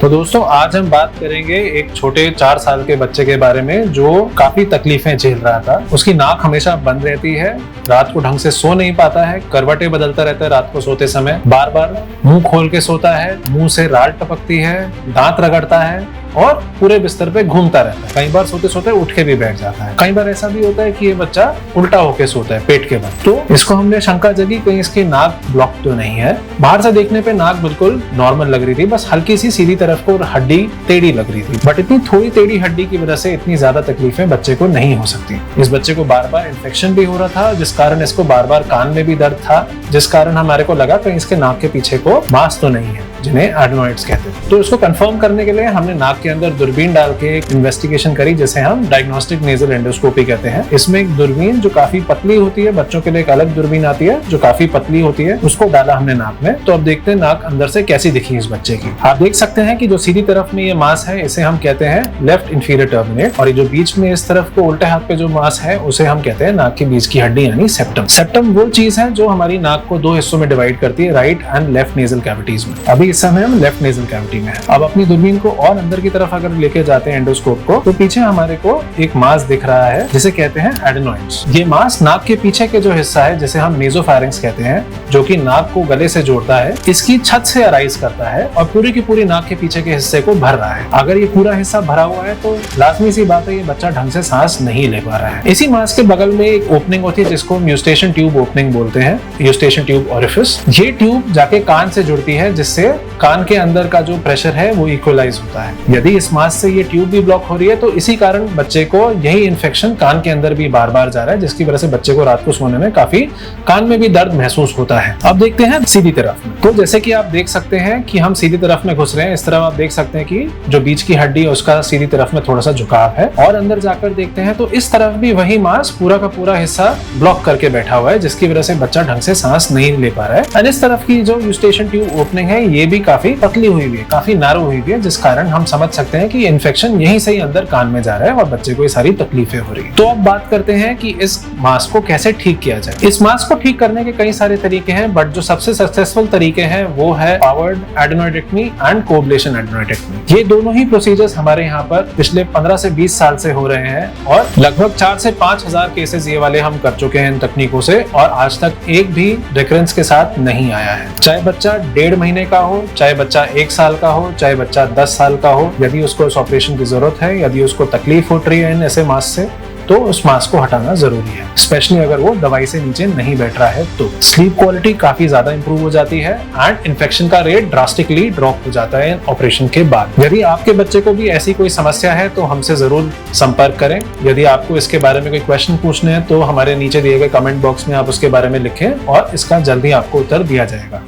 तो दोस्तों आज हम बात करेंगे एक छोटे 4 साल के बच्चे के बारे में जो काफी तकलीफें झेल रहा था। उसकी नाक हमेशा बंद रहती है, रात को ढंग से सो नहीं पाता है, करवटें बदलता रहता है रात को सोते समय, बार बार मुंह खोल के सोता है, मुंह से राल टपकती है, दांत रगड़ता है और पूरे बिस्तर पे घूमता रहता है। कई बार सोते सोते उठ के भी बैठ जाता है। कई बार ऐसा भी होता है कि ये बच्चा उल्टा होके सोता है पेट के बल। तो इसको हमने शंका जगी कहीं इसकी नाक ब्लॉक तो नहीं है। बाहर से देखने पे नाक बिल्कुल नॉर्मल लग रही थी, बस हल्की सी सीधी तरफ को हड्डी टेढ़ी लग रही थी, बट इतनी थोड़ी टेढ़ी हड्डी की वजह से इतनी ज्यादा तकलीफें बच्चे को नहीं हो सकती। इस बच्चे को बार बार इन्फेक्शन भी हो रहा था, जिस कारण इसको बार बार कान में भी दर्द था, जिस कारण हमारे को लगा कहीं इसके नाक के पीछे को मांस तो नहीं है, जिन्हें एडेनोइड्स कहते हैं। तो इसको कंफर्म करने के लिए हमने नाक के अंदर दूरबीन डाल के एक इन्वेस्टिगेशन करी, जिसे हम डायग्नोस्टिक नेजल एंडोस्कोपी कहते हैं। इसमें एक दूरबीन जो काफी पतली होती है, बच्चों के लिए एक अलग दूरबीन आती है जो काफी पतली होती है, उसको डाला हमने नाक में। तो अब देखते हैं नाक अंदर से कैसी दिखी इस बच्चे की। आप देख सकते हैं कि जो सीधी तरफ में ये मांस है इसे हम कहते हैं लेफ्ट इंफीरियर टर्मिनेट, और ये जो बीच में इस तरफ को उल्टे हाथ पे जो मांस है उसे हम कहते हैं नाक के बीच की हड्डी यानी सेप्टम। सेप्टम वो चीज है जो हमारी नाक को 2 हिस्सों में डिवाइड करती है, right and left nasal cavities में। अभी इस समय हम लेफ्ट नेजल कैविटी में है। अब अपनी दूरबीन को और अंदर की तरफ अगर लेके जाते हैं एंडोस्कोप को, तो पीछे हमारे को एक मांस दिख रहा है जिसे कहते हैं एडेनोइड्स। ये मांस नाक के पीछे के जो हिस्सा है जिसे हम नेसोफैरिंक्स कहते हैं, जो कि नाक को गले से जोड़ता है, इसकी छत से अराइज करता है और पूरी की पूरी नाक के पीछे के हिस्से को भर रहा है। अगर ये पूरा हिस्सा भरा हुआ है तो लाजमी सी बात है ये बच्चा ढंग से सांस नहीं ले पा रहा है। इसी मांस के बगल में एक ओपनिंग होती है जिसको हम यूस्टेशन ट्यूब ओपनिंग बोलते हैं, यूस्टेशन ट्यूब ओरिफिस। ये ट्यूब जाके कान से जुड़ती है, जिससे कान के अंदर का जो प्रेशर है वो इक्वलाइज होता है। यदि इस मांस से ये ट्यूब भी ब्लॉक हो रही है तो इसी कारण बच्चे को यही इन्फेक्शन कान के अंदर भी बार बार जा रहा है, जिसकी वजह से बच्चे को रात को सोने में काफी कान में भी दर्द महसूस होता है। अब देखते हैं सीधी तरफ में। तो जैसे कि आप देख सकते हैं कि हम सीधी तरफ में घुस रहे हैं, इस तरफ आप देख सकते हैं कि जो बीच की हड्डी है उसका सीधी तरफ में थोड़ा सा झुकाव है, और अंदर जाकर देखते हैं तो इस तरफ भी वही मांस पूरा का पूरा हिस्सा ब्लॉक करके बैठा हुआ है, जिसकी वजह से बच्चा ढंग से सांस नहीं ले पा रहा है। और इस तरफ की जो यूस्टेशन ट्यूब ओपनिंग है ये भी काफी पतली हुई है, काफी नैरो हुई है, जिस कारण हम समझ सकते हैं कि इन्फेक्शन यहीं से ही अंदर कान में जा रहा है और बच्चे को ये सारी तकलीफें हो रही है। तो अब बात करते हैं कि इस मांस को कैसे ठीक किया जाए। इस मांस को ठीक करने के कई सारे तरीके हैं, बट जो सबसे सक्सेसफुल तरीके हैं वो है पावर्ड एडेनोइडेक्टमी एंड कोब्लेशन एडेनोइडेक्टमी। ये दोनों ही प्रोसीजर्स हमारे यहाँ पर पिछले 15 से 20 साल से हो रहे हैं और लगभग 4 से 5 हजार केसेस ये वाले हम कर चुके हैं इन तकनीकों से, और आज तक एक भी रिकरेंस के साथ नहीं आया है। चाहे बच्चा 1.5 महीने का हो, चाहे बच्चा 1 साल का हो, चाहे बच्चा 10 साल का हो, यदि उसको इस ऑपरेशन की जरूरत है, यदि उसको तकलीफ हो रही है इन ऐसे मांस से, तो उस मांस को हटाना जरूरी है, स्पेशली अगर वो दवाई से नीचे नहीं बैठ रहा है। तो स्लीप क्वालिटी काफी ज्यादा इंप्रूव हो जाती है एंड इन्फेक्शन का रेट ड्रास्टिकली ड्रॉप हो जाता है ऑपरेशन के बाद। यदि आपके बच्चे को भी ऐसी कोई समस्या है तो हमसे जरूर संपर्क करें। यदि आपको इसके बारे में कोई क्वेश्चन पूछने हैं तो हमारे नीचे दिए गए कमेंट बॉक्स में आप उसके बारे में लिखें और इसका जल्दी आपको उत्तर दिया जाएगा।